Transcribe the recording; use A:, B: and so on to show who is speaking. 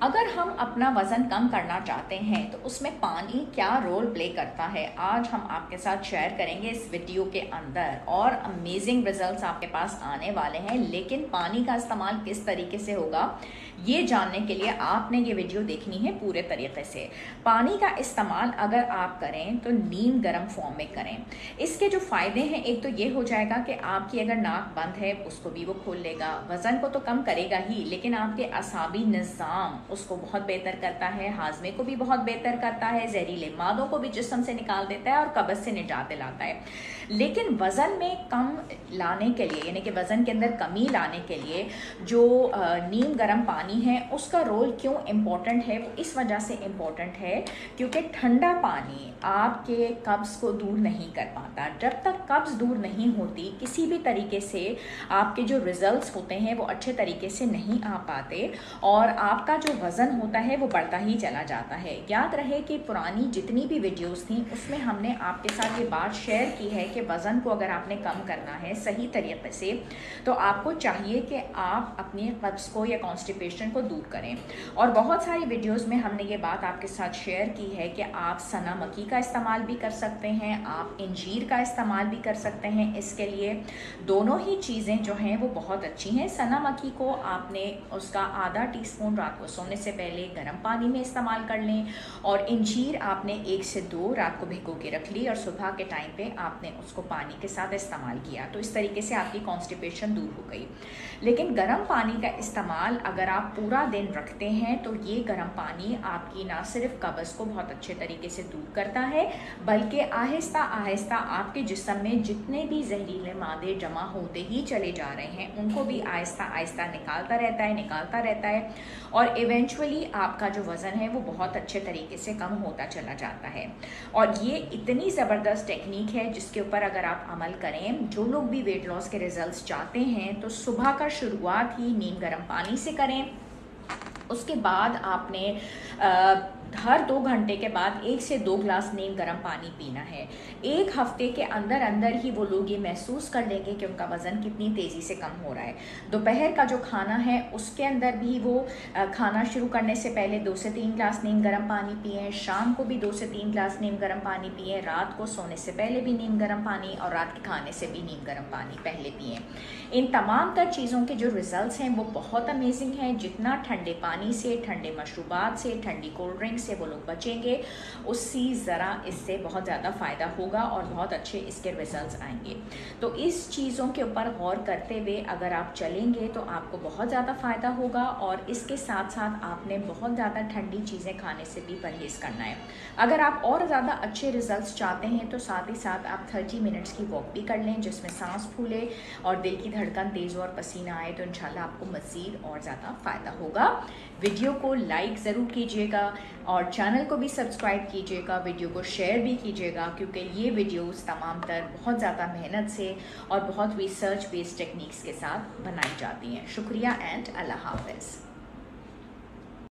A: अगर हम अपना वज़न कम करना चाहते हैं तो उसमें पानी क्या रोल प्ले करता है, आज हम आपके साथ शेयर करेंगे इस वीडियो के अंदर। और अमेजिंग रिजल्ट्स आपके पास आने वाले हैं, लेकिन पानी का इस्तेमाल किस तरीके से होगा ये जानने के लिए आपने ये वीडियो देखनी है पूरे तरीके से। पानी का इस्तेमाल अगर आप करें तो नीम गर्म फॉर्म में करें। इसके जो फ़ायदे हैं, एक तो ये हो जाएगा कि आपकी अगर नाक बंद है उसको भी वो खोल लेगा, वज़न को तो कम करेगा ही, लेकिन आपके असाबी निज़ाम उसको बहुत बेहतर करता है, हाजमे को भी बहुत बेहतर करता है, जहरीले मादों को भी जिस्म से निकाल देता है और कब्ज़ से निजात दिलाता है। लेकिन वज़न में कम लाने के लिए, यानी कि वज़न के अंदर कमी लाने के लिए जो नीम गर्म पानी है उसका रोल क्यों इम्पोर्टेंट है, वो इस वजह से इम्पोर्टेंट है क्योंकि ठंडा पानी आपके कब्ज़ को दूर नहीं कर पाता। जब तक कब्ज़ दूर नहीं होती, किसी भी तरीके से आपके जो रिजल्ट्स होते हैं वो अच्छे तरीके से नहीं आ पाते और आपका जो वज़न होता है वो बढ़ता ही चला जाता है। याद रहे कि पुरानी जितनी भी वीडियोस थी उसमें हमने आपके साथ ये बात शेयर की है कि वज़न को अगर आपने कम करना है सही तरीके से तो आपको चाहिए कि आप अपनी कब्ज़ को या कॉन्स्टिपेशन को दूर करें। और बहुत सारी वीडियोस में हमने ये बात आपके साथ शेयर की है कि आप सना मक्की का इस्तेमाल भी कर सकते हैं, आप इंजीर का इस्तेमाल भी कर सकते हैं। इसके लिए दोनों ही चीज़ें जो हैं वो बहुत अच्छी हैं। सना मक्की को आपने उसका आधा टीस्पून रात को सोने से पहले गर्म पानी में इस्तेमाल कर लें और इंजीर आपने 1 से 2 रात को भिगो के रख ली और सुबह के टाइम पे आपने उसको पानी के साथ इस्तेमाल किया, तो इस तरीके से आपकी कॉन्स्टिपेशन दूर हो गई। लेकिन गर्म पानी का इस्तेमाल अगर आप पूरा दिन रखते हैं तो ये गर्म पानी आपकी ना सिर्फ कब्ज़ को बहुत अच्छे तरीके से दूर करता है, बल्कि आहिस्ता आहिस्ता आपके जिस्म में जितने भी जहरीले मादे जमा होते ही चले जा रहे हैं उनको भी आहिस्ता आहिस्ता निकालता रहता है और इवेंचुअली आपका जो वज़न है वो बहुत अच्छे तरीके से कम होता चला जाता है। और ये इतनी ज़बरदस्त टेक्निक है जिसके ऊपर अगर आप अमल करें, जो लोग भी वेट लॉस के रिजल्ट्स चाहते हैं तो सुबह का शुरुआत ही नीम गर्म पानी से करें। उसके बाद आपने हर 2 घंटे के बाद 1 से 2 ग्लास नीम गर्म पानी पीना है। 1 हफ्ते के अंदर अंदर ही वो लोग ये महसूस कर लेंगे कि उनका वज़न कितनी तेज़ी से कम हो रहा है। दोपहर का जो खाना है उसके अंदर भी वो खाना शुरू करने से पहले 2 से 3 ग्लास नीम गर्म पानी पिएँ, शाम को भी 2 से 3 ग्लास नीम गर्म पानी पिएँ, रात को सोने से पहले भी नीम गर्म पानी और रात के खाने से भी नीम गर्म पानी पहले पिएँ। इन तमाम तर चीज़ों के जो रिज़ल्ट्स हैं वो बहुत अमेजिंग हैं। जितना ठंडे पानी से, ठंडे मशरूबात से, ठंडी कोल्ड ड्रिंक से वो लोग बचेंगे, उससे ज़रा इससे बहुत ज़्यादा फ़ायदा होगा और बहुत अच्छे इसके रिजल्ट्स आएंगे। तो इस चीज़ों के ऊपर गौर करते हुए अगर आप चलेंगे तो आपको बहुत ज़्यादा फ़ायदा होगा। और इसके साथ साथ आपने बहुत ज़्यादा ठंडी चीज़ें खाने से भी परहेज़ करना है। अगर आप और ज़्यादा अच्छे रिजल्ट्स चाहते हैं तो साथ ही साथ आप 30 मिनट्स की वॉक भी कर लें जिसमें सांस फूले और दिल की धड़कन तेज़ और पसीना आए, तो इंशाल्लाह आपको मज़ीद और ज़्यादा फ़ायदा होगा। वीडियो को लाइक ज़रूर कीजिएगा और चैनल को भी सब्सक्राइब कीजिएगा, वीडियो को शेयर भी कीजिएगा क्योंकि ये वीडियोस तमाम तर बहुत ज़्यादा मेहनत से और बहुत रिसर्च बेस्ड टेक्निक्स के साथ बनाई जाती हैं। शुक्रिया एंड अल्लाह हाफ़िज़।